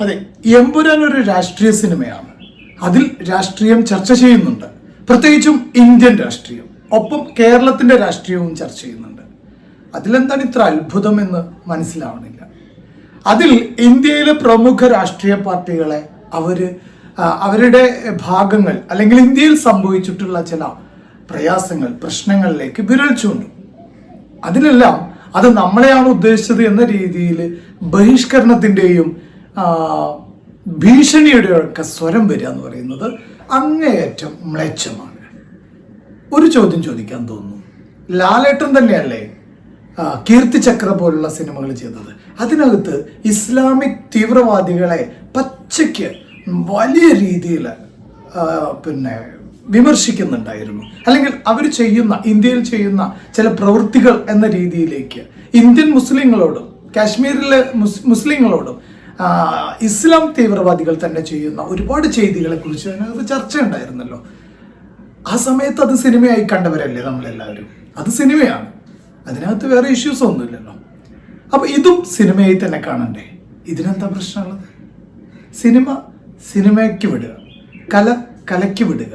അതെ, എമ്പുരാൻ ഒരു രാഷ്ട്രീയ സിനിമയാണ്. അതിൽ രാഷ്ട്രീയം ചർച്ച ചെയ്യുന്നുണ്ട്, പ്രത്യേകിച്ചും ഇന്ത്യൻ രാഷ്ട്രീയം. ഒപ്പം കേരളത്തിന്റെ രാഷ്ട്രീയവും ചർച്ച ചെയ്യുന്നുണ്ട്. അതിലെന്താണ് ഇത്ര അത്ഭുതം എന്ന് മനസ്സിലാവണില്ല. അതിൽ ഇന്ത്യയിലെ പ്രമുഖ രാഷ്ട്രീയ പാർട്ടികളെ അവരുടെ ഭാഗങ്ങൾ അല്ലെങ്കിൽ ഇന്ത്യയിൽ സംഭവിച്ചിട്ടുള്ള ചില പ്രയാസങ്ങൾ, പ്രശ്നങ്ങളിലേക്ക് വിരൽ ചൂണ്ടും. അതിലെല്ലാം അത് നമ്മളെയാണ് ഉദ്ദേശിച്ചത് എന്ന രീതിയിൽ ബഹിഷ്കരണത്തിന്റെയും ഭീഷണിയുടെ ഒക്കെ സ്വരം വരിക എന്ന് പറയുന്നത് അങ്ങേയറ്റം മ്ലേച്ഛമാണ്. ഒരു ചോദ്യം ചോദിക്കാൻ തോന്നുന്നു, ലാലേട്ടൻ തന്നെയല്ലേ കീർത്തിചക്ര പോലുള്ള സിനിമകൾ ചെയ്തത്? അതിനകത്ത് ഇസ്ലാമിക് തീവ്രവാദികളെ പച്ചയ്ക്ക് വലിയ രീതിയിൽ വിമർശിക്കുന്നുണ്ടായിരുന്നു. അല്ലെങ്കിൽ അവർ ചെയ്യുന്ന, ഇന്ത്യയിൽ ചെയ്യുന്ന ചില പ്രവൃത്തികൾ എന്ന രീതിയിലേക്ക് ഇന്ത്യൻ മുസ്ലിങ്ങളോടും കാശ്മീരിലെ മുസ്ലിങ്ങളോടും ഇസ്ലാം തീവ്രവാദികൾ തന്നെ ചെയ്യുന്ന ഒരുപാട് ചെയ്തികളെ കുറിച്ച് അതിനകത്ത് ചർച്ച ഉണ്ടായിരുന്നല്ലോ. ആ സമയത്ത് അത് സിനിമയായി കണ്ടവരല്ലേ നമ്മളെല്ലാവരും? അത് സിനിമയാണ്, അതിനകത്ത് വേറെ ഇഷ്യൂസ് ഒന്നുമില്ലല്ലോ. അപ്പൊ ഇതും സിനിമയായി തന്നെ കാണണ്ടേ? ഇതിനെന്താ പ്രശ്നമുള്ളത്? സിനിമ സിനിമയ്ക്ക് വിടുക, കല കലയ്ക്ക് വിടുക.